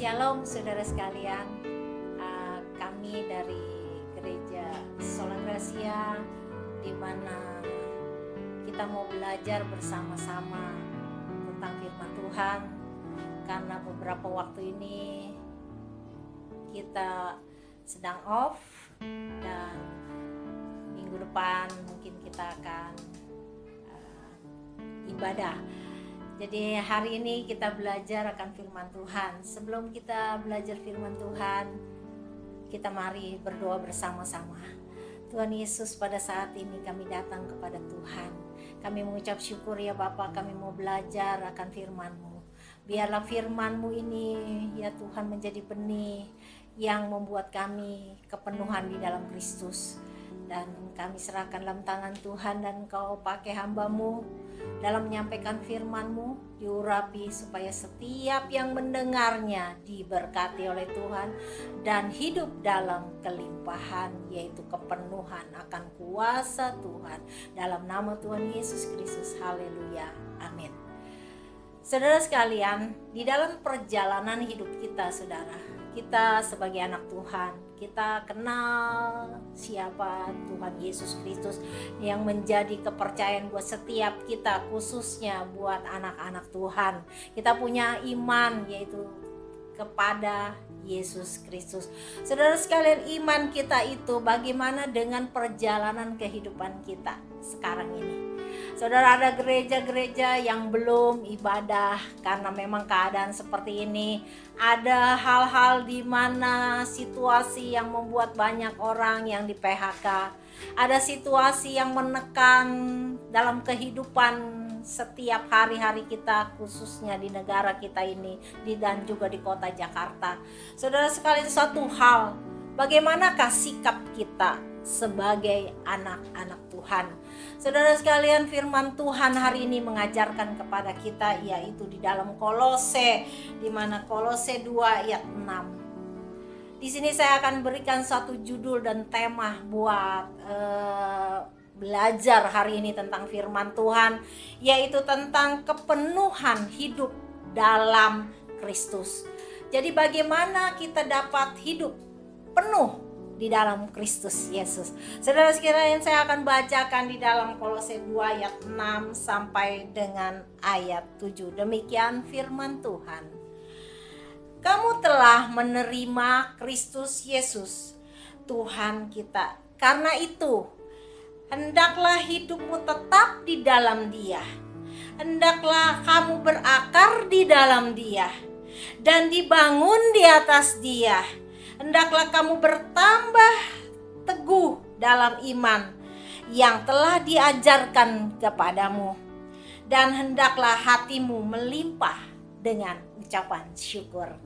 Shalom saudara sekalian, kami dari gereja Sola Gracia, di mana kita mau belajar bersama-sama tentang firman Tuhan. Karena beberapa waktu ini kita sedang off, dan minggu depan mungkin kita akan ibadah. Jadi hari ini kita belajar akan firman Tuhan. Sebelum kita belajar firman Tuhan, kita mari berdoa bersama-sama. Tuhan Yesus, pada saat ini kami datang kepada Tuhan. Kami mengucap syukur ya Bapa, kami mau belajar akan firman-Mu. Biarlah firman-Mu ini ya Tuhan menjadi benih yang membuat kami kepenuhan di dalam Kristus. Dan kami serahkan dalam tangan Tuhan, dan Kau pakai hamba-Mu dalam menyampaikan firman-Mu, diurapi supaya setiap yang mendengarnya diberkati oleh Tuhan dan hidup dalam kelimpahan, yaitu kepenuhan akan kuasa Tuhan. Dalam nama Tuhan Yesus Kristus, haleluya, amin. Saudara sekalian, di dalam perjalanan hidup kita, saudara, kita sebagai anak Tuhan, kita kenal siapa Tuhan Yesus Kristus yang menjadi kepercayaan buat setiap kita, khususnya buat anak-anak Tuhan. Kita punya iman yaitu kepada Yesus Kristus. Saudara sekalian, iman kita itu bagaimana dengan perjalanan kehidupan kita sekarang ini. Saudara, ada gereja-gereja yang belum ibadah karena memang keadaan seperti ini. Ada hal-hal di mana situasi yang membuat banyak orang yang di PHK. Ada situasi yang menekan dalam kehidupan setiap hari-hari kita, khususnya di negara kita ini dan juga di kota Jakarta. Saudara sekalian, satu hal, bagaimanakah sikap kita sebagai anak-anak Tuhan? Saudara sekalian, firman Tuhan hari ini mengajarkan kepada kita, yaitu di dalam Kolose, di mana Kolose 2 ayat 6. Di sini saya akan berikan satu judul dan tema buat belajar hari ini tentang firman Tuhan, yaitu tentang kepenuhan hidup dalam Kristus. Jadi bagaimana kita dapat hidup penuh di dalam Kristus Yesus. Saudara sekalian, saya akan bacakan di dalam Kolose 2 ayat 6 sampai dengan ayat 7. Demikian firman Tuhan. Kamu telah menerima Kristus Yesus, Tuhan kita. Karena itu, hendaklah hidupmu tetap di dalam Dia. Hendaklah kamu berakar di dalam Dia dan dibangun di atas Dia. Hendaklah kamu bertambah teguh dalam iman yang telah diajarkan kepadamu, dan hendaklah hatimu melimpah dengan ucapan syukur.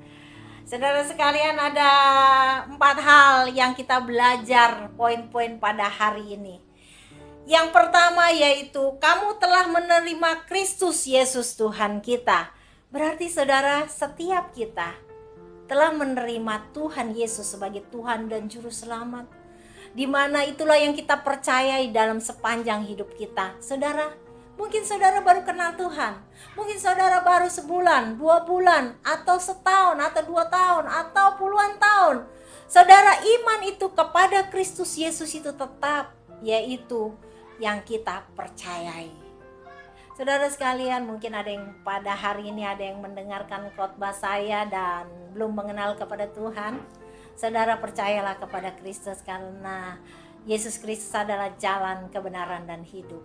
Saudara sekalian, ada 4 hal yang kita belajar poin-poin pada hari ini. Yang pertama yaitu kamu telah menerima Kristus Yesus Tuhan kita. Berarti saudara, setiap kita telah menerima Tuhan Yesus sebagai Tuhan dan Juru Selamat, di mana itulah yang kita percayai dalam sepanjang hidup kita. Saudara, mungkin saudara baru kenal Tuhan, mungkin saudara baru sebulan, 2 bulan, atau setahun, atau 2 tahun, atau puluhan tahun. Saudara, iman itu kepada Kristus Yesus itu tetap, yaitu yang kita percayai. Saudara sekalian, mungkin ada yang pada hari ini ada yang mendengarkan khotbah saya dan belum mengenal kepada Tuhan. Saudara, percayalah kepada Kristus, karena Yesus Kristus adalah jalan, kebenaran, dan hidup.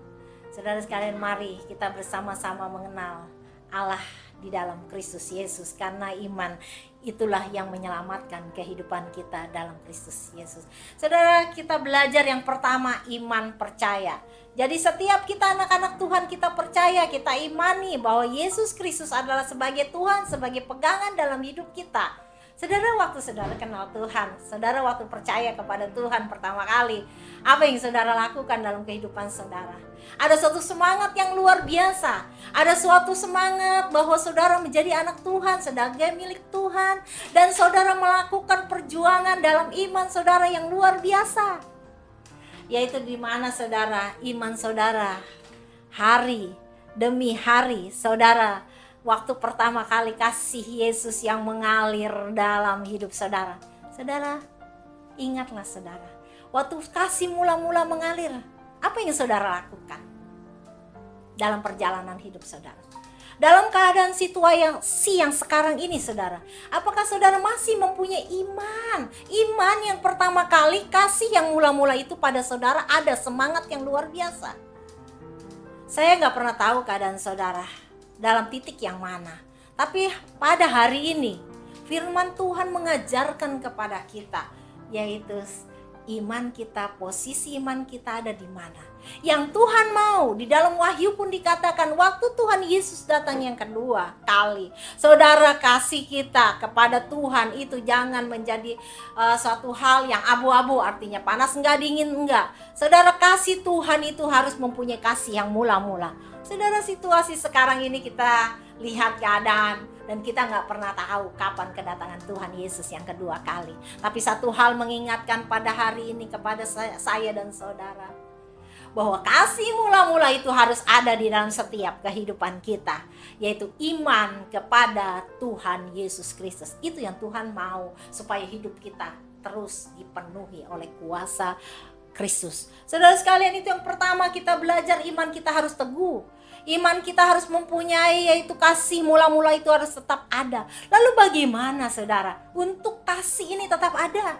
Saudara sekalian, mari kita bersama-sama mengenal Allah di dalam Kristus Yesus, karena iman itulah yang menyelamatkan kehidupan kita dalam Kristus Yesus. Saudara, kita belajar yang pertama, iman percaya. Jadi setiap kita anak-anak Tuhan, kita percaya, kita imani bahwa Yesus Kristus adalah sebagai Tuhan, sebagai pegangan dalam hidup kita. Saudara, waktu saudara kenal Tuhan, saudara waktu percaya kepada Tuhan pertama kali, apa yang saudara lakukan dalam kehidupan saudara? Ada suatu semangat yang luar biasa. Ada suatu semangat bahwa saudara menjadi anak Tuhan, sebagai milik Tuhan, dan saudara melakukan perjuangan dalam iman saudara yang luar biasa. Yaitu di mana saudara, iman saudara hari demi hari saudara waktu pertama kali kasih Yesus yang mengalir dalam hidup saudara? Saudara, ingatlah saudara, waktu kasih mula-mula mengalir, apa yang saudara lakukan dalam perjalanan hidup saudara? Dalam keadaan situasi yang sekarang ini saudara, apakah saudara masih mempunyai iman? Iman yang pertama kali kasih yang mula-mula itu pada saudara ada semangat yang luar biasa. Saya gak pernah tahu keadaan saudara dalam titik yang mana. Tapi pada hari ini firman Tuhan mengajarkan kepada kita, yaitu iman kita, posisi iman kita ada di mana. Yang Tuhan mau, di dalam Wahyu pun dikatakan waktu Tuhan Yesus datang yang kedua kali, saudara, kasih kita kepada Tuhan itu jangan menjadi suatu hal yang abu-abu, artinya panas enggak, dingin enggak. Saudara, kasih Tuhan itu harus mempunyai kasih yang mula-mula. Saudara, situasi sekarang ini kita lihat keadaan dan kita nggak pernah tahu kapan kedatangan Tuhan Yesus yang kedua kali. Tapi satu hal mengingatkan pada hari ini kepada saya dan saudara, bahwa kasih mula-mula itu harus ada di dalam setiap kehidupan kita, yaitu iman kepada Tuhan Yesus Kristus. Itu yang Tuhan mau, supaya hidup kita terus dipenuhi oleh kuasa Kristus. Saudara sekalian, itu yang pertama kita belajar, iman kita harus teguh. Iman kita harus mempunyai, yaitu kasih mula-mula itu harus tetap ada. Lalu bagaimana saudara untuk kasih ini tetap ada?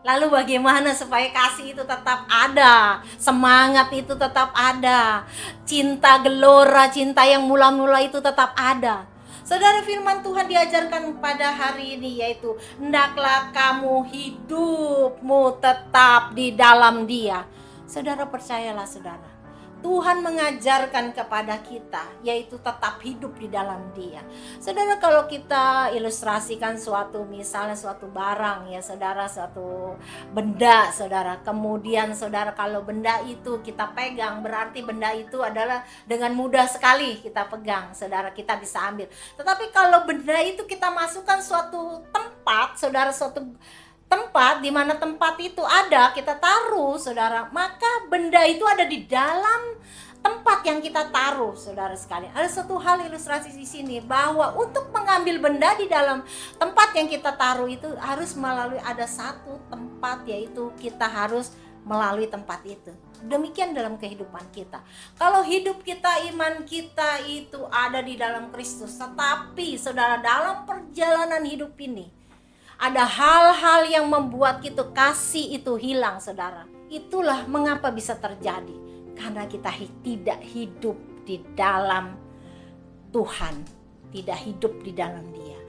Lalu bagaimana supaya kasih itu tetap ada, semangat itu tetap ada, cinta gelora, cinta yang mula-mula itu tetap ada? Saudara, firman Tuhan diajarkan pada hari ini, yaitu hendaklah kamu hidupmu tetap di dalam Dia. Saudara, percayalah saudara, Tuhan mengajarkan kepada kita, yaitu tetap hidup di dalam Dia. Saudara, kalau kita ilustrasikan misalnya suatu barang ya saudara, suatu benda saudara, kemudian saudara, kalau benda itu kita pegang, berarti benda itu adalah dengan mudah sekali kita pegang saudara, kita bisa ambil. Tetapi kalau benda itu kita masukkan suatu tempat saudara, suatu tempat di mana tempat itu ada, kita taruh saudara, maka benda itu ada di dalam tempat yang kita taruh saudara sekalian. Ada satu hal ilustrasi di sini, bahwa untuk mengambil benda di dalam tempat yang kita taruh itu harus melalui ada satu tempat, yaitu kita harus melalui tempat itu. Demikian dalam kehidupan kita. Kalau hidup kita, iman kita itu ada di dalam Kristus, tetapi saudara, dalam perjalanan hidup ini ada hal-hal yang membuat kita kasih itu hilang saudara. Itulah mengapa bisa terjadi, karena kita tidak hidup di dalam Tuhan, tidak hidup di dalam Dia.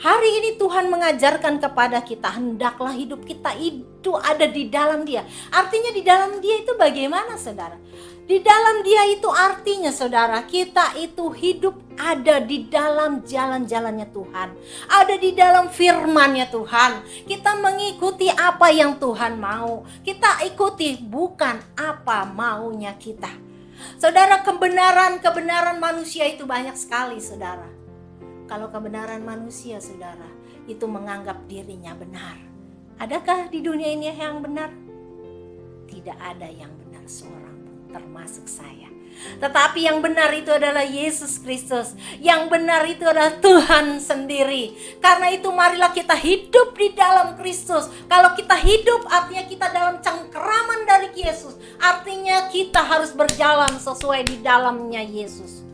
Hari ini Tuhan mengajarkan kepada kita, hendaklah hidup kita itu ada di dalam Dia. Artinya di dalam Dia itu bagaimana saudara? Di dalam Dia itu artinya saudara, kita itu hidup ada di dalam jalan-jalannya Tuhan, ada di dalam firman-Nya Tuhan. Kita mengikuti apa yang Tuhan mau, kita ikuti bukan apa maunya kita. Saudara, kebenaran manusia itu banyak sekali saudara. Kalau kebenaran manusia saudara itu menganggap dirinya benar, adakah di dunia ini yang benar? Tidak ada yang benar seorang, termasuk saya. Tetapi yang benar itu adalah Yesus Kristus. Yang benar itu adalah Tuhan sendiri. Karena itu marilah kita hidup di dalam Kristus. Kalau kita hidup artinya kita dalam cengkeraman dari Yesus. Artinya kita harus berjalan sesuai di dalamnya Yesus,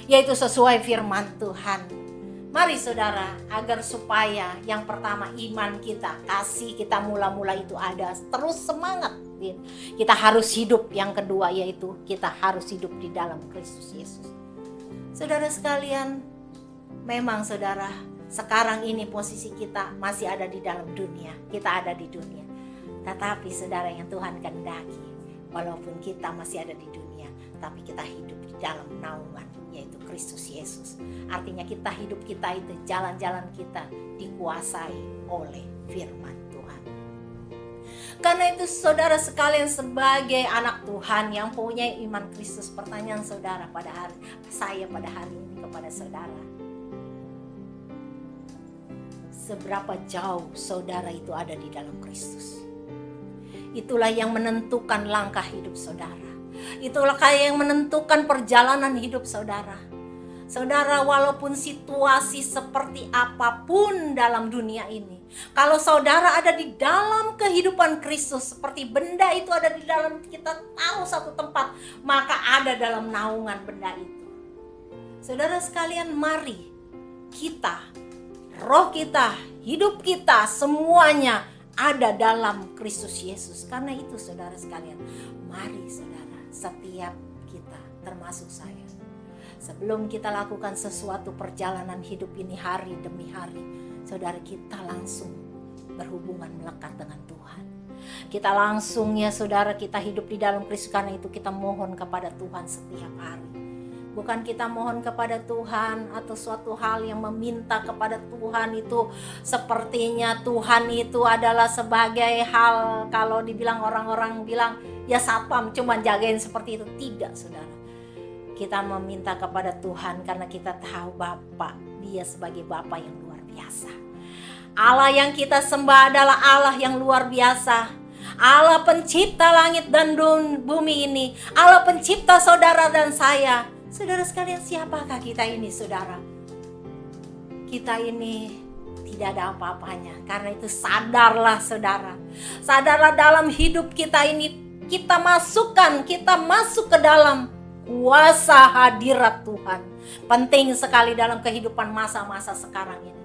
yaitu sesuai firman Tuhan. Mari saudara, agar supaya yang pertama iman kita, kasih kita mula-mula itu ada, terus semangat. Kita harus hidup, yang kedua yaitu kita harus hidup di dalam Kristus Yesus. Saudara sekalian, memang saudara, sekarang ini posisi kita masih ada di dalam dunia. Kita ada di dunia. Tetapi saudara, yang Tuhan kehendaki, walaupun kita masih ada di dunia, tapi kita hidup di dalam naungan, yaitu Kristus Yesus. Artinya hidup kita itu, jalan-jalan kita dikuasai oleh firman Tuhan. Karena itu saudara sekalian, sebagai anak Tuhan yang punya iman Kristus, pertanyaan saudara pada hari ini kepada saudara, seberapa jauh saudara itu ada di dalam Kristus? Itulah yang menentukan langkah hidup saudara. Itulah yang menentukan perjalanan hidup saudara. Saudara, walaupun situasi seperti apapun dalam dunia ini, kalau saudara ada di dalam kehidupan Kristus, seperti benda itu ada di dalam, kita taruh satu tempat, maka ada dalam naungan benda itu. Saudara sekalian, mari kita, roh kita, hidup kita, semuanya ada dalam Kristus Yesus. Karena itu saudara sekalian, mari saudara, setiap kita, termasuk saya, sebelum kita lakukan sesuatu perjalanan hidup ini hari demi hari, saudara, kita langsung berhubungan melekat dengan Tuhan. Kita langsung ya saudara, kita hidup di dalam Kristus. Karena itu kita mohon kepada Tuhan setiap hari. Bukan kita mohon kepada Tuhan atau suatu hal yang meminta kepada Tuhan itu sepertinya Tuhan itu adalah sebagai hal, kalau dibilang orang-orang bilang ya satpam cuma jagain seperti itu. Tidak saudara. Kita meminta kepada Tuhan karena kita tahu Bapa, Dia sebagai Bapa yang luar biasa. Allah yang kita sembah adalah Allah yang luar biasa. Allah pencipta langit dan bumi ini. Allah pencipta saudara dan saya. Saudara sekalian, siapakah kita ini saudara? Kita ini tidak ada apa-apanya. Karena itu sadarlah saudara. Sadarlah dalam hidup kita ini, kita masuk ke dalam kuasa hadirat Tuhan. Penting sekali dalam kehidupan masa-masa sekarang ini.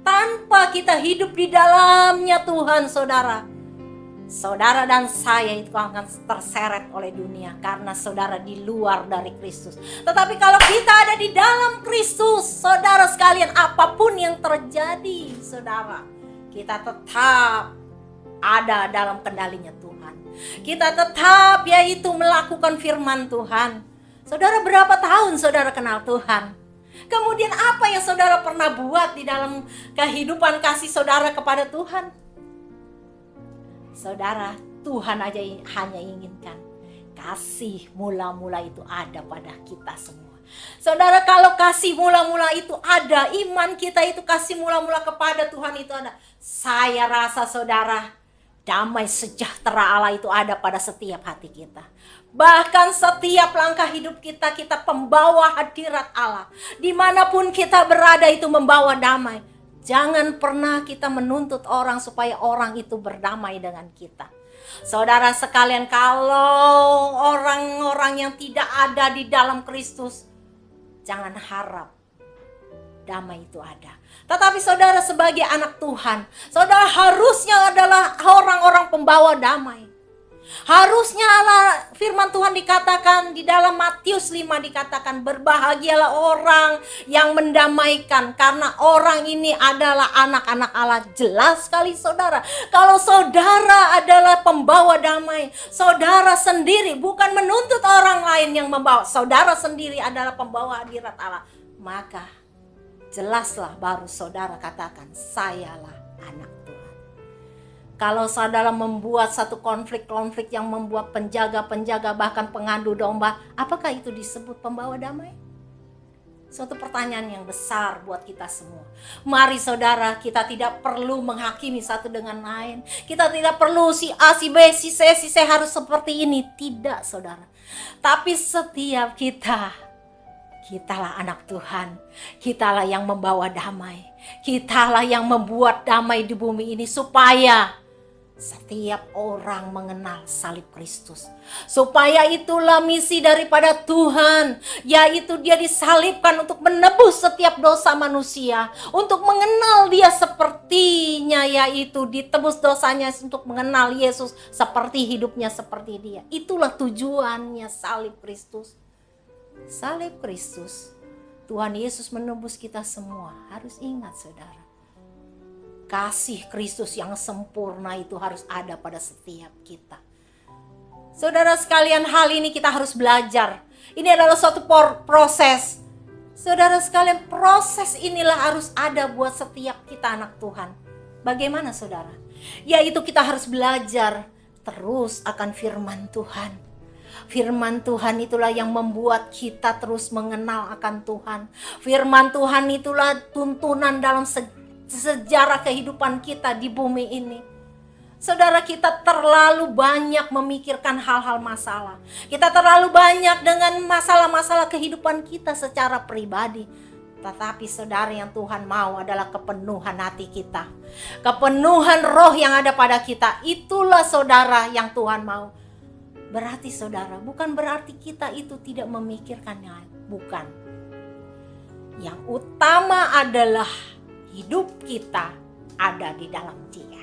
Tanpa kita hidup di dalamnya Tuhan saudara, saudara dan saya itu akan terseret oleh dunia. Karena saudara di luar dari Kristus. Tetapi kalau kita ada di dalam Kristus, saudara sekalian, apapun yang terjadi saudara, kita tetap ada dalam kendalinya Tuhan. Kita tetap yaitu melakukan firman Tuhan. Saudara, berapa tahun saudara kenal Tuhan? Kemudian apa yang saudara pernah buat di dalam kehidupan kasih saudara kepada Tuhan? Saudara, Tuhan aja hanya inginkan kasih mula-mula itu ada pada kita semua. Saudara, kalau kasih mula-mula itu ada, iman kita itu kasih mula-mula kepada Tuhan itu ada, saya rasa saudara, damai sejahtera Allah itu ada pada setiap hati kita. Bahkan setiap langkah hidup kita, kita pembawa hadirat Allah. Dimanapun kita berada itu membawa damai. Jangan pernah kita menuntut orang supaya orang itu berdamai dengan kita. Saudara sekalian, kalau orang-orang yang tidak ada di dalam Kristus, jangan harap damai itu ada. Tetapi saudara sebagai anak Tuhan, saudara harusnya adalah orang-orang pembawa damai. Harusnya Allah, firman Tuhan dikatakan di dalam Matius 5 dikatakan, berbahagialah orang yang mendamaikan, karena orang ini adalah anak-anak Allah. Jelas sekali saudara, kalau saudara adalah pembawa damai, saudara sendiri bukan menuntut orang lain yang membawa, saudara sendiri adalah pembawa hadirat Allah, maka jelaslah baru saudara katakan, sayalah anak Tuhan. Kalau saudara membuat satu konflik-konflik yang membuat penjaga-penjaga bahkan pengadu domba, apakah itu disebut pembawa damai? Suatu pertanyaan yang besar buat kita semua. Mari saudara, kita tidak perlu menghakimi satu dengan lain. Kita tidak perlu si A, si B, si C harus seperti ini. Tidak saudara. Tapi setiap kita, kitalah anak Tuhan. Kitalah yang membawa damai. Kitalah yang membuat damai di bumi ini supaya setiap orang mengenal salib Kristus. Supaya itulah misi daripada Tuhan, yaitu Dia disalibkan untuk menebus setiap dosa manusia, untuk mengenal Dia sepertinya, yaitu ditebus dosanya untuk mengenal Yesus seperti hidupnya seperti Dia. Itulah tujuannya salib Kristus. Salib Kristus, Tuhan Yesus menebus kita semua. Harus ingat saudara, kasih Kristus yang sempurna itu harus ada pada setiap kita. Saudara sekalian, hal ini kita harus belajar. Ini adalah suatu proses. Saudara sekalian, proses inilah harus ada buat setiap kita anak Tuhan. Bagaimana saudara? Yaitu kita harus belajar terus akan firman Tuhan. Firman Tuhan itulah yang membuat kita terus mengenal akan Tuhan. Firman Tuhan itulah tuntunan dalam sejarah kehidupan kita di bumi ini. Saudara, kita terlalu banyak memikirkan hal-hal masalah. Kita terlalu banyak dengan masalah-masalah kehidupan kita secara pribadi. Tetapi saudara, yang Tuhan mau adalah kepenuhan hati kita. Kepenuhan roh yang ada pada kita. Itulah saudara yang Tuhan mau. Berarti saudara, bukan berarti kita itu tidak memikirkannya. Bukan. Yang utama adalah hidup kita ada di dalam Dia.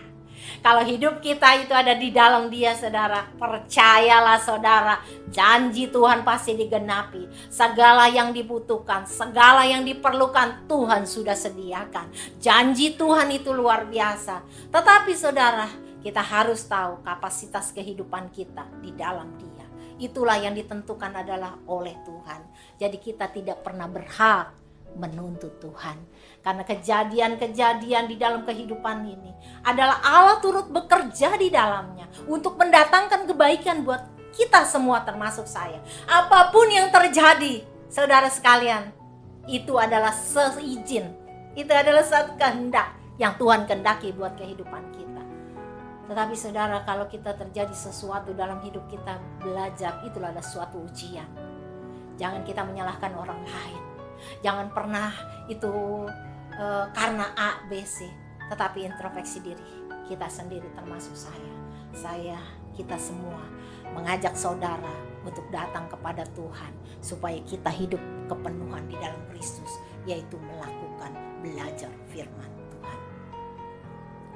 Kalau hidup kita itu ada di dalam Dia, saudara, percayalah saudara, janji Tuhan pasti digenapi. Segala yang dibutuhkan, segala yang diperlukan, Tuhan sudah sediakan. Janji Tuhan itu luar biasa. Tetapi saudara, kita harus tahu kapasitas kehidupan kita di dalam Dia. Itulah yang ditentukan adalah oleh Tuhan. Jadi kita tidak pernah berhak menuntut Tuhan. Karena kejadian-kejadian di dalam kehidupan ini adalah Allah turut bekerja di dalamnya untuk mendatangkan kebaikan buat kita semua, termasuk saya. Apapun yang terjadi, saudara sekalian, itu adalah seizin. Itu adalah satu kehendak yang Tuhan kehendaki buat kehidupan kita. Tetapi saudara, kalau kita terjadi sesuatu dalam hidup kita, belajar, itulah ada suatu ujian. Jangan kita menyalahkan orang lain. Jangan pernah itu karena A, B, C. Tetapi introspeksi diri kita sendiri, termasuk saya, kita semua mengajak saudara untuk datang kepada Tuhan supaya kita hidup kepenuhan di dalam Kristus, yaitu melakukan belajar firman Tuhan.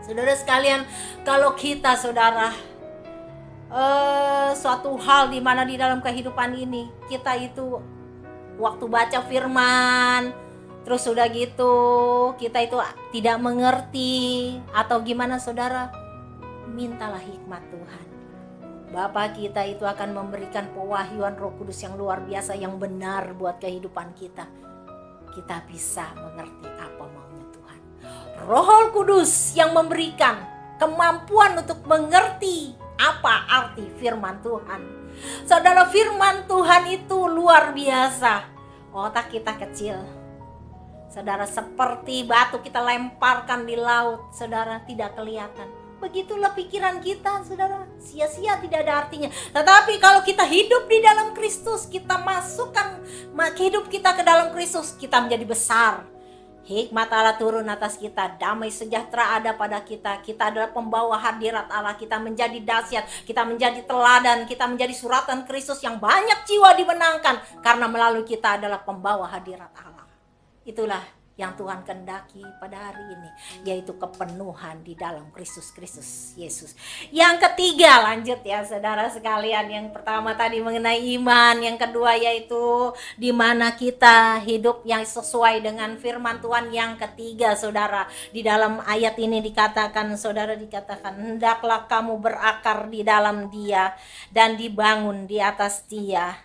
Saudara sekalian, kalau kita saudara suatu hal di mana di dalam kehidupan ini kita itu waktu baca firman, terus udah gitu kita itu tidak mengerti atau gimana saudara, mintalah hikmat Tuhan. Bapa kita itu akan memberikan pewahyuan Roh Kudus yang luar biasa, yang benar buat kehidupan kita. Kita bisa mengerti apa maunya Tuhan. Roh Kudus yang memberikan kemampuan untuk mengerti apa arti firman Tuhan. Saudara, firman Tuhan itu luar biasa. Otak kita kecil, saudara, seperti batu kita lemparkan di laut, saudara, tidak kelihatan. Begitulah pikiran kita, saudara, sia-sia, tidak ada artinya. Tetapi kalau kita hidup di dalam Kristus, kita masukkan hidup kita ke dalam Kristus, kita menjadi besar. Hikmat Allah turun atas kita, damai sejahtera ada pada kita. Kita adalah pembawa hadirat Allah, kita menjadi dahsyat, kita menjadi teladan, kita menjadi suratan Kristus yang banyak jiwa dimenangkan karena melalui kita adalah pembawa hadirat Allah. Itulah yang Tuhan kehendaki pada hari ini, yaitu kepenuhan di dalam Kristus Yesus. Yang ketiga, lanjut ya saudara sekalian. Yang pertama tadi mengenai iman, yang kedua yaitu di mana kita hidup yang sesuai dengan firman Tuhan. Yang ketiga saudara, di dalam ayat ini dikatakan, saudara, dikatakan hendaklah kamu berakar di dalam Dia dan dibangun di atas Dia.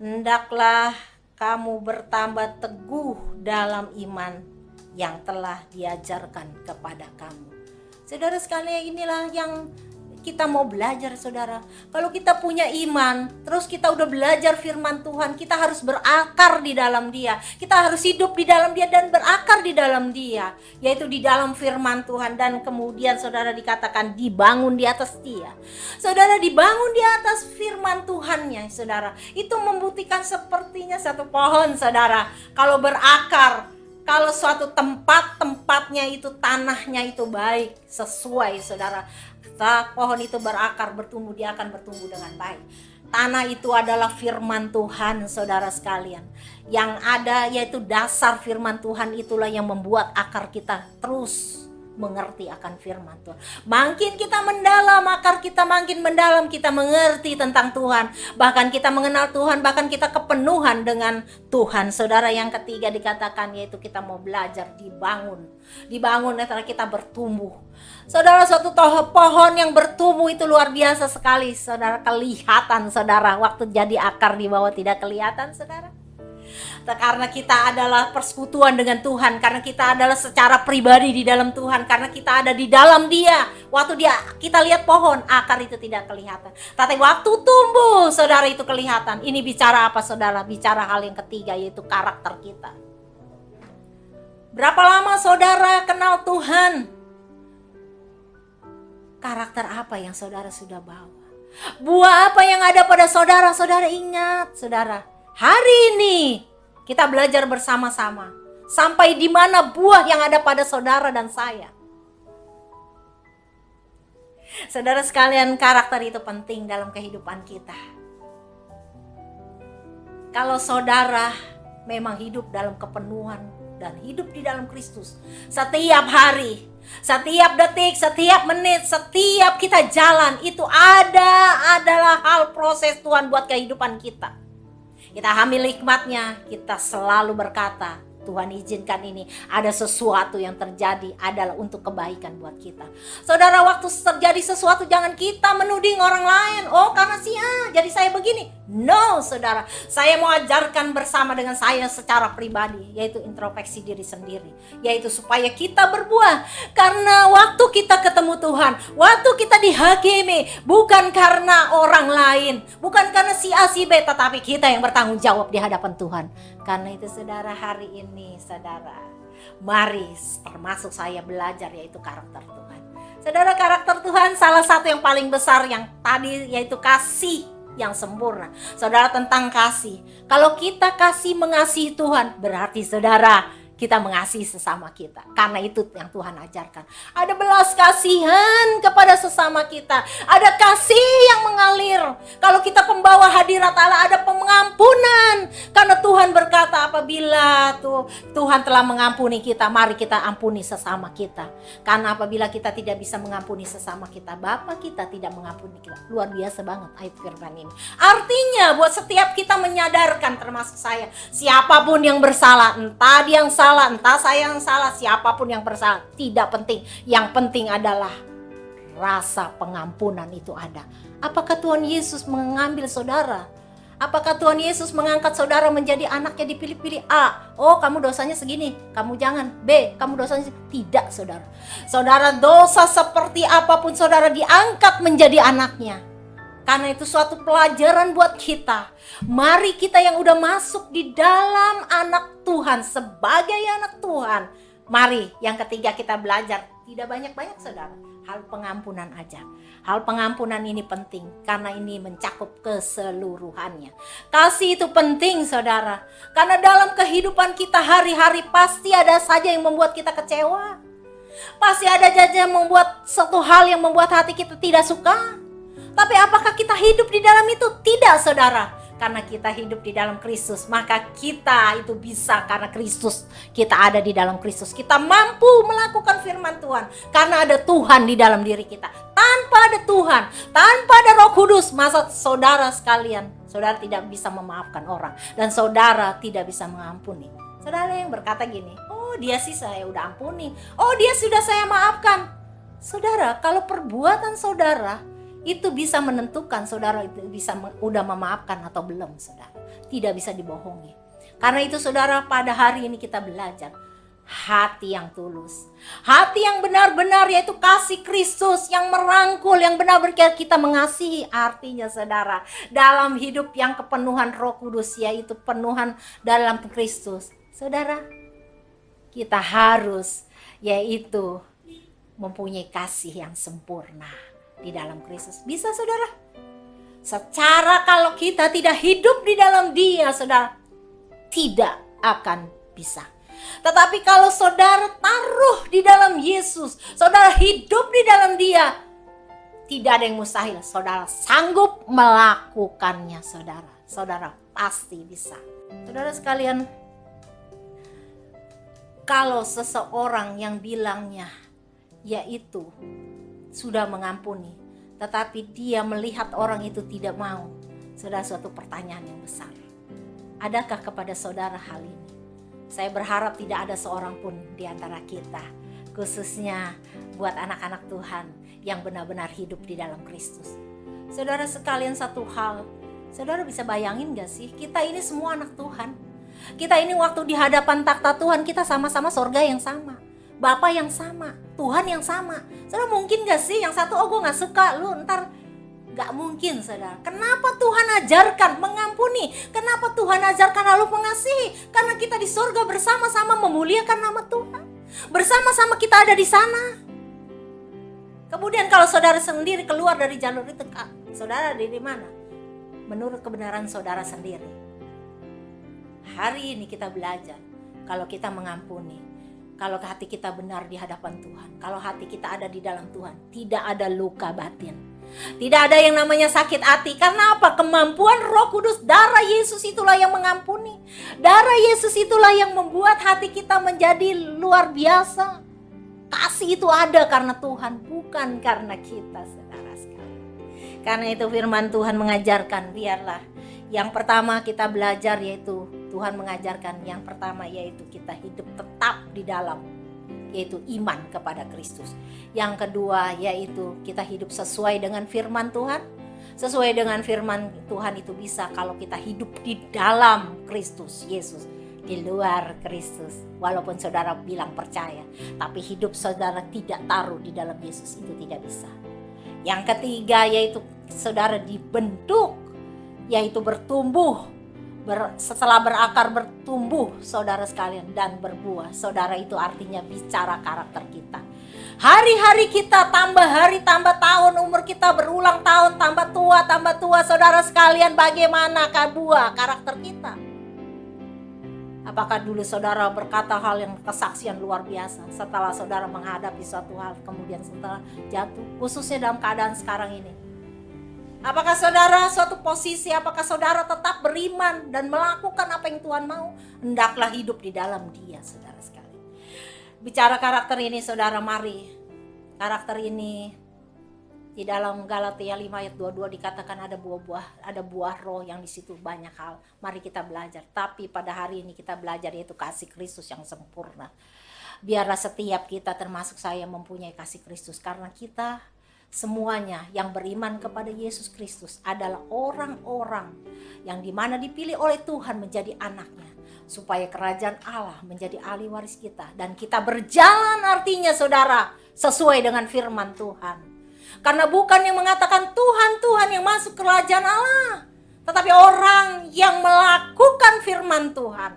Hendaklah kamu bertambah teguh dalam iman yang telah diajarkan kepada kamu. Saudara sekalian, inilah yang kita mau belajar, saudara. Kalau kita punya iman, terus kita udah belajar firman Tuhan, kita harus berakar di dalam Dia. Kita harus hidup di dalam Dia dan berakar di dalam Dia, yaitu di dalam firman Tuhan. Dan kemudian saudara dikatakan dibangun di atas Dia. Saudara, dibangun di atas firman Tuhannya, saudara. Itu membuktikan sepertinya satu pohon, saudara. Kalau berakar, kalau suatu tempatnya itu, tanahnya itu baik, sesuai, saudara. Pohon itu berakar, bertumbuh, dia akan bertumbuh dengan baik. Tanah itu adalah firman Tuhan, saudara sekalian. Yang ada yaitu dasar firman Tuhan, itulah yang membuat akar kita terus mengerti akan firman Tuhan. Makin kita mendalam, akar kita makin mendalam, kita mengerti tentang Tuhan. Bahkan kita mengenal Tuhan, bahkan kita kepenuhan dengan Tuhan. Saudara, yang ketiga dikatakan yaitu kita mau belajar dibangun. Dibangun setelah kita bertumbuh. Saudara, suatu pohon yang bertumbuh itu luar biasa sekali, saudara. Kelihatan, saudara, waktu jadi akar di bawah tidak kelihatan, saudara. Karena kita adalah persekutuan dengan Tuhan, karena kita adalah secara pribadi di dalam Tuhan, karena kita ada di dalam Dia. Waktu kita lihat pohon, akar itu tidak kelihatan. Tapi waktu tumbuh, saudara, itu kelihatan. Ini bicara apa, saudara? Bicara hal yang ketiga, yaitu karakter kita. Berapa lama saudara kenal Tuhan? Karakter apa yang saudara sudah bawa? Buah apa yang ada pada saudara? Saudara ingat, saudara, hari ini kita belajar bersama-sama. Sampai di mana buah yang ada pada saudara dan saya. Saudara sekalian, karakter itu penting dalam kehidupan kita. Kalau saudara memang hidup dalam kepenuhan dan hidup di dalam Kristus, setiap hari, setiap detik, setiap menit, setiap kita jalan, itu adalah hal proses Tuhan buat kehidupan kita. Kita ambil hikmatnya, kita selalu berkata, Tuhan izinkan ini, ada sesuatu yang terjadi adalah untuk kebaikan buat kita. Saudara, waktu terjadi sesuatu jangan kita menuding orang lain. Oh, karena jadi saya begini. No, saudara, saya mau ajarkan bersama dengan saya secara pribadi, yaitu introspeksi diri sendiri, yaitu supaya kita berbuah. Karena waktu kita ketemu Tuhan, waktu kita dihakimi, bukan karena orang lain, bukan karena si A, si B, tetapi kita yang bertanggung jawab di hadapan Tuhan. Karena itu saudara, hari ini saudara, mari termasuk saya belajar yaitu karakter Tuhan. Saudara, karakter Tuhan salah satu yang paling besar yang tadi yaitu kasih yang sempurna. Saudara, tentang kasih. Kalau kita mengasihi Tuhan, berarti saudara, kita mengasihi sesama kita. Karena itu yang Tuhan ajarkan. Ada belas kasihan kepada sesama kita. Ada kasih yang mengalir. Kalau kita pembawa hadirat Allah, ada pengampunan. Karena Tuhan berkata, apabila Tuhan telah mengampuni kita, mari kita ampuni sesama kita. Karena apabila kita tidak bisa mengampuni sesama kita, Bapa kita tidak mengampuni kita. Luar biasa banget ayat firman ini. Artinya buat setiap kita menyadarkan, termasuk saya, siapapun yang bersalah, entah dia yang salah, entah saya yang salah, siapapun yang bersalah, tidak penting. Yang penting adalah rasa pengampunan itu ada. Apakah Tuhan Yesus mengambil saudara? Apakah Tuhan Yesus mengangkat saudara menjadi anaknya dipilih-pilih? A, oh kamu dosanya segini, kamu jangan. B, kamu dosanya tidak, saudara. Saudara, dosa seperti apapun saudara diangkat menjadi anaknya. Karena itu suatu pelajaran buat kita. Mari kita yang udah masuk di dalam anak Tuhan, sebagai anak Tuhan, mari yang ketiga kita belajar. Tidak banyak-banyak saudara, hal pengampunan aja. Hal pengampunan ini penting karena ini mencakup keseluruhannya. Kasih itu penting saudara, karena dalam kehidupan kita hari-hari pasti ada saja yang membuat kita kecewa. Pasti ada saja yang membuat satu hal yang membuat hati kita tidak suka. Tapi apakah kita hidup di dalam itu? Tidak saudara. Karena kita hidup di dalam Kristus, maka kita itu bisa karena Kristus. Kita ada di dalam Kristus. Kita mampu melakukan firman Tuhan karena ada Tuhan di dalam diri kita. Tanpa ada Tuhan, tanpa ada Roh Kudus, masa saudara sekalian, saudara tidak bisa memaafkan orang dan saudara tidak bisa mengampuni. Saudara yang berkata gini, oh dia sih saya udah ampuni, oh dia sudah saya maafkan. Saudara, kalau perbuatan saudara itu bisa menentukan saudara itu bisa udah memaafkan atau belum, saudara. Tidak bisa dibohongi. Karena itu saudara, pada hari ini kita belajar hati yang tulus, hati yang benar-benar, yaitu kasih Kristus yang merangkul, yang benar-benar kita mengasihi. Artinya saudara, dalam hidup yang kepenuhan Roh Kudus, yaitu penuhan dalam Kristus, saudara, kita harus yaitu mempunyai kasih yang sempurna di dalam Kristus. Bisa saudara? Secara kalau kita tidak hidup di dalam Dia, saudara, tidak akan bisa. Tetapi kalau saudara taruh di dalam Yesus, saudara hidup di dalam Dia, tidak ada yang mustahil. Saudara sanggup melakukannya, saudara. Saudara pasti bisa. Saudara sekalian, kalau seseorang yang bilangnya yaitu sudah mengampuni, tetapi dia melihat orang itu tidak mau, saudara, suatu pertanyaan yang besar. Adakah kepada saudara hal ini? Saya berharap tidak ada seorang pun di antara kita, khususnya buat anak-anak Tuhan yang benar-benar hidup di dalam Kristus. Saudara sekalian, satu hal, saudara bisa bayangin gak sih, kita ini semua anak Tuhan. Kita ini waktu di hadapan takhta Tuhan, kita sama-sama surga yang sama, Bapa yang sama, Tuhan yang sama. Saudara, mungkin gak sih yang satu, oh gue gak suka lu, ntar gak mungkin saudara. Kenapa Tuhan ajarkan mengampuni? Kenapa Tuhan ajarkan lalu mengasihi? Karena kita di surga bersama-sama memuliakan nama Tuhan. Bersama-sama kita ada di sana. Kemudian kalau saudara sendiri keluar dari jalur itu, saudara di mana? Menurut kebenaran saudara sendiri. Hari ini kita belajar, kalau kita mengampuni, kalau hati kita benar di hadapan Tuhan, kalau hati kita ada di dalam Tuhan, tidak ada luka batin, tidak ada yang namanya sakit hati. Karena apa? Kemampuan Roh Kudus, darah Yesus itulah yang mengampuni. Darah Yesus itulah yang membuat hati kita menjadi luar biasa. Kasih itu ada karena Tuhan, bukan karena kita, saudara sekalian. Karena itu firman Tuhan mengajarkan, biarlah yang pertama kita belajar, yaitu Tuhan mengajarkan yang pertama, yaitu kita hidup tetap di dalam, yaitu iman kepada Kristus. Yang kedua, yaitu kita hidup sesuai dengan firman Tuhan. Sesuai dengan firman Tuhan itu bisa kalau kita hidup di dalam Kristus Yesus. Di luar Kristus, walaupun saudara bilang percaya, tapi hidup saudara tidak taruh di dalam Yesus, itu tidak bisa. Yang ketiga, yaitu saudara dibentuk, yaitu bertumbuh. Setelah berakar, bertumbuh saudara sekalian, dan berbuah. Saudara, itu artinya bicara karakter kita. Hari-hari kita tambah hari, tambah tahun, umur kita berulang tahun, tambah tua. Saudara sekalian, bagaimana buah karakter kita? Apakah dulu saudara berkata hal yang kesaksian luar biasa, setelah saudara menghadapi suatu hal, kemudian setelah jatuh, khususnya dalam keadaan sekarang ini? Apakah saudara suatu posisi, apakah saudara tetap beriman dan melakukan apa yang Tuhan mau? Hendaklah hidup di dalam Dia, saudara sekalian. Bicara karakter ini, saudara, mari. Karakter ini di dalam Galatia 5 ayat 22 dikatakan ada buah roh yang di situ banyak hal. Mari kita belajar. Tapi pada hari ini kita belajar yaitu kasih Kristus yang sempurna. Biarlah setiap kita, termasuk saya, mempunyai kasih Kristus, karena kita semuanya yang beriman kepada Yesus Kristus adalah orang-orang yang dimana dipilih oleh Tuhan menjadi anaknya, supaya kerajaan Allah menjadi ahli waris kita. Dan kita berjalan, artinya saudara, sesuai dengan firman Tuhan. Karena bukan yang mengatakan Tuhan yang masuk kerajaan Allah, tetapi orang yang melakukan firman Tuhan.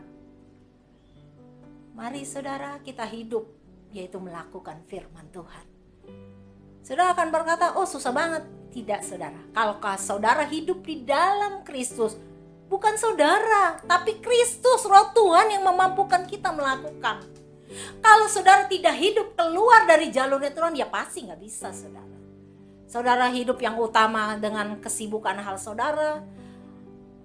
Mari saudara, kita hidup yaitu melakukan firman Tuhan. Saudara akan berkata, oh susah banget. Tidak, saudara. Kalau saudara hidup di dalam Kristus, bukan saudara, tapi Kristus, Roh Tuhan yang memampukan kita melakukan. Kalau saudara tidak hidup keluar dari jalurnya Tuhan, ya pasti gak bisa, saudara. Saudara hidup yang utama dengan kesibukan hal saudara,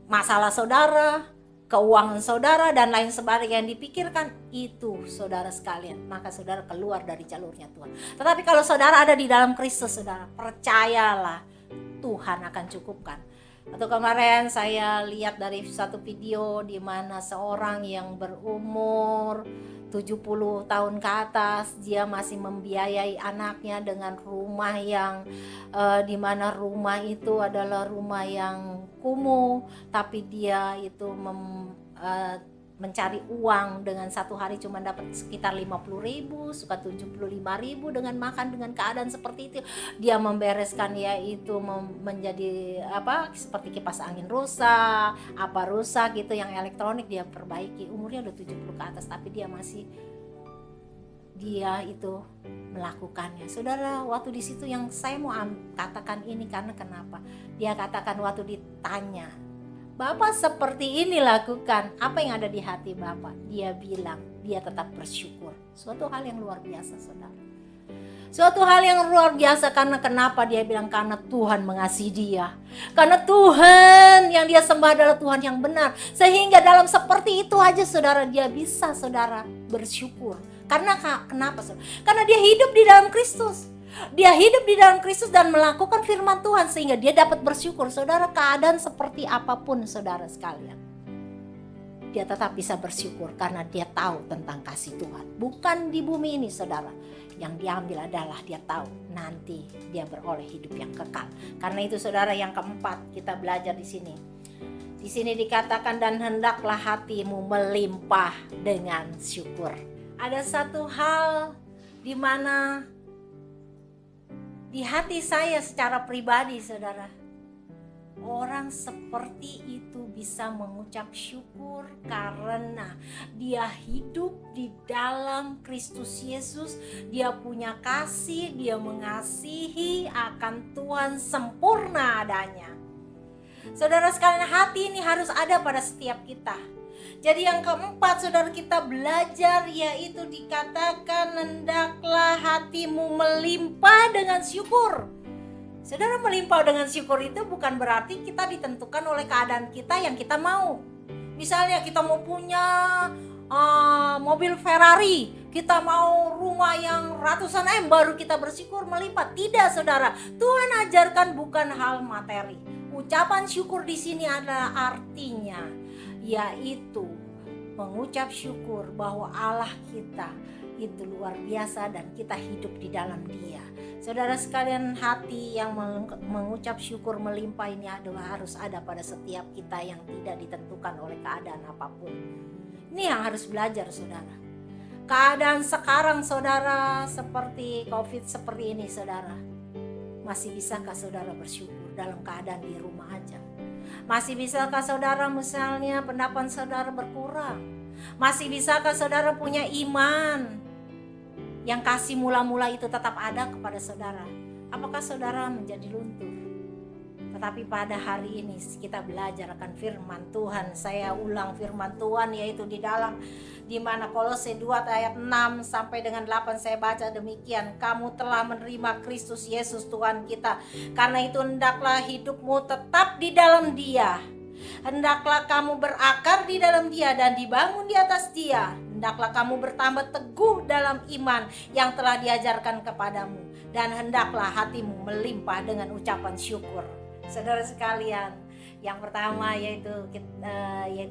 masalah saudara, keuangan saudara, dan lain sebagainya yang dipikirkan, itu saudara sekalian, maka saudara keluar dari jalurnya Tuhan. Tetapi kalau saudara ada di dalam Kristus, saudara, percayalah Tuhan akan cukupkan. Atau kemarin saya lihat dari satu video di mana seorang yang berumur 70 tahun ke atas, dia masih membiayai anaknya dengan rumah yang di mana rumah itu adalah rumah yang kumuh, tapi dia itu mencari uang dengan satu hari cuma dapat sekitar 50.000, suka 75.000 dengan makan dengan keadaan seperti itu. Dia membereskan yaitu menjadi seperti kipas angin rusak, rusak gitu yang elektronik dia perbaiki. Umurnya udah 70 ke atas tapi dia itu melakukannya. Saudara, waktu di situ yang saya mau katakan ini karena kenapa? Dia katakan waktu ditanya, Bapak seperti ini lakukan, apa yang ada di hati Bapak? Dia bilang, dia tetap bersyukur. Suatu hal yang luar biasa, saudara. Suatu hal yang luar biasa karena kenapa? Dia bilang karena Tuhan mengasihi dia. Karena Tuhan yang dia sembah adalah Tuhan yang benar. Sehingga dalam seperti itu aja saudara, dia bisa saudara bersyukur. Karena kenapa saudara? Karena dia hidup di dalam Kristus. Dia hidup di dalam Kristus dan melakukan firman Tuhan sehingga dia dapat bersyukur. Saudara, keadaan seperti apapun saudara sekalian, dia tetap bisa bersyukur karena dia tahu tentang kasih Tuhan. Bukan di bumi ini saudara, yang diambil adalah dia tahu nanti dia beroleh hidup yang kekal. Karena itu saudara, yang keempat kita belajar di sini. Di sini dikatakan dan hendaklah hatimu melimpah dengan syukur. Ada satu hal di mana di hati saya secara pribadi saudara, Orang seperti itu bisa mengucap syukur karena dia hidup di dalam Kristus Yesus. Dia punya kasih, dia mengasihi akan Tuhan sempurna adanya. Saudara sekalian, hati ini harus ada pada setiap kita. Jadi yang keempat, saudara, kita belajar yaitu dikatakan hendaklah hatimu melimpah dengan syukur. Saudara, melimpah dengan syukur itu bukan berarti kita ditentukan oleh keadaan kita yang kita mau. Misalnya kita mau punya mobil Ferrari, kita mau rumah yang ratusan M, baru kita bersyukur melimpah. Tidak, saudara. Tuhan ajarkan bukan hal materi. Ucapan syukur di sini adalah artinya yaitu mengucap syukur bahwa Allah kita itu luar biasa dan kita hidup di dalam Dia. Saudara sekalian, hati yang mengucap syukur melimpah ini harus ada pada setiap kita yang tidak ditentukan oleh keadaan apapun. Ini yang harus belajar, saudara. Keadaan sekarang, saudara, seperti COVID seperti ini, saudara, masih bisakah saudara bersyukur dalam keadaan di rumah aja? Masih bisakah saudara misalnya pendapat saudara berkurang? Masih bisakah saudara punya iman yang kasih mula-mula itu tetap ada kepada saudara? Apakah saudara menjadi luntur? Tetapi pada hari ini kita belajar akan firman Tuhan. Saya ulang firman Tuhan yaitu di mana Kolose 2 ayat 6 sampai dengan 8 saya baca demikian. Kamu telah menerima Kristus Yesus Tuhan kita. Karena itu hendaklah hidupmu tetap di dalam Dia. Hendaklah kamu berakar di dalam Dia dan dibangun di atas Dia. Hendaklah kamu bertambah teguh dalam iman yang telah diajarkan kepadamu. Dan hendaklah hatimu melimpah dengan ucapan syukur. Saudara sekalian, yang pertama yaitu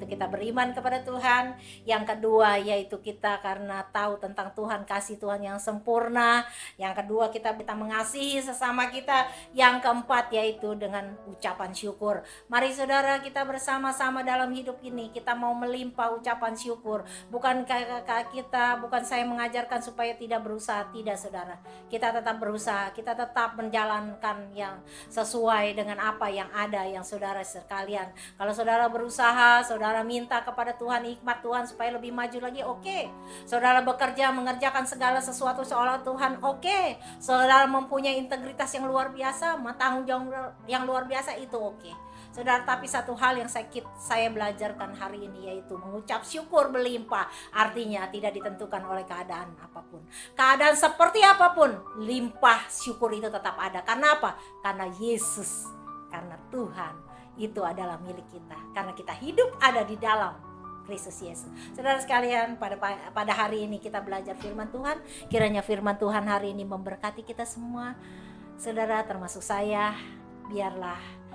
kita beriman kepada Tuhan. Yang kedua yaitu kita karena tahu tentang Tuhan, kasih Tuhan yang sempurna. Yang kedua kita mengasihi sesama kita. Yang keempat yaitu dengan ucapan syukur. Mari saudara, kita bersama-sama dalam hidup ini kita mau melimpah ucapan syukur. Bukan saya mengajarkan supaya tidak berusaha, tidak saudara. Kita tetap berusaha, kita tetap menjalankan yang sesuai dengan apa yang ada yang saudara sekalian. Kalau saudara berusaha, saudara minta kepada Tuhan hikmat Tuhan supaya lebih maju lagi, oke. Saudara bekerja mengerjakan segala sesuatu seolah Tuhan, oke. Saudara mempunyai integritas yang luar biasa, tanggung jawab yang luar biasa, itu oke. Saudara, tapi satu hal yang saya belajarkan hari ini yaitu mengucap syukur berlimpah. Artinya tidak ditentukan oleh keadaan apapun. Keadaan seperti apapun, limpah syukur itu tetap ada. Karena apa? Karena Yesus, karena Tuhan itu adalah milik kita. Karena kita hidup ada di dalam Kristus Yesus. Saudara sekalian, pada hari ini kita belajar firman Tuhan. Kiranya firman Tuhan hari ini memberkati kita semua. Saudara, termasuk saya, biarlah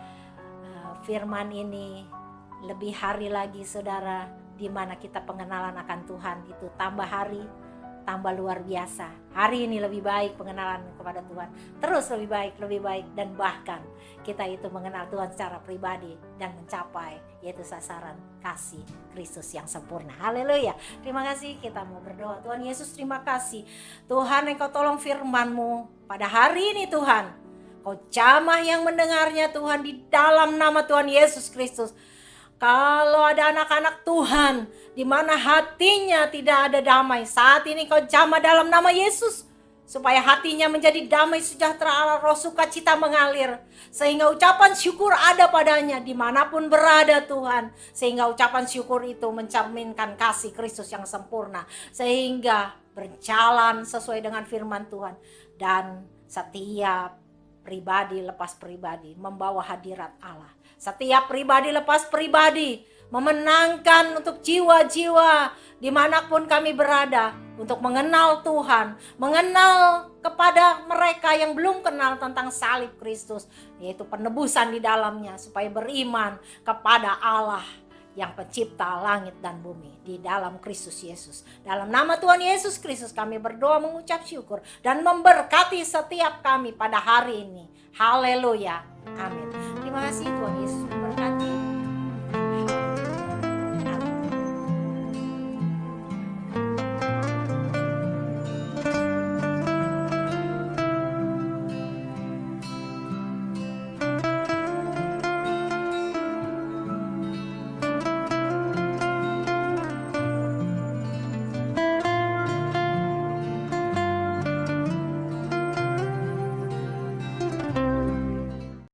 firman ini lebih hari lagi saudara, di mana kita pengenalan akan Tuhan itu tambah hari, tambah luar biasa. Hari ini lebih baik pengenalan kepada Tuhan, terus lebih baik, dan bahkan kita itu mengenal Tuhan secara pribadi dan mencapai yaitu sasaran kasih Kristus yang sempurna. Haleluya. Terima kasih, kita mau berdoa. Tuhan Yesus, terima kasih Tuhan, Engkau tolong firman-Mu pada hari ini Tuhan. Kau jamah yang mendengarnya Tuhan di dalam nama Tuhan Yesus Kristus. Kalau ada anak-anak Tuhan di mana hatinya tidak ada damai, saat ini Kau jamah dalam nama Yesus supaya hatinya menjadi damai sejahtera Allah, roh sukacita mengalir, sehingga ucapan syukur ada padanya dimanapun berada Tuhan, sehingga ucapan syukur itu mencerminkan kasih Kristus yang sempurna, sehingga berjalan sesuai dengan firman Tuhan, dan setiap pribadi lepas pribadi membawa hadirat Allah. Setiap pribadi lepas pribadi memenangkan untuk jiwa-jiwa dimanapun kami berada untuk mengenal Tuhan, mengenal kepada mereka yang belum kenal tentang salib Kristus, yaitu penebusan di dalamnya, supaya beriman kepada Allah yang pencipta langit dan bumi di dalam Kristus Yesus. Dalam nama Tuhan Yesus Kristus kami berdoa, mengucap syukur dan memberkati setiap kami pada hari ini. Haleluya. Amin. Terima kasih, Tuhan Yesus memberkati.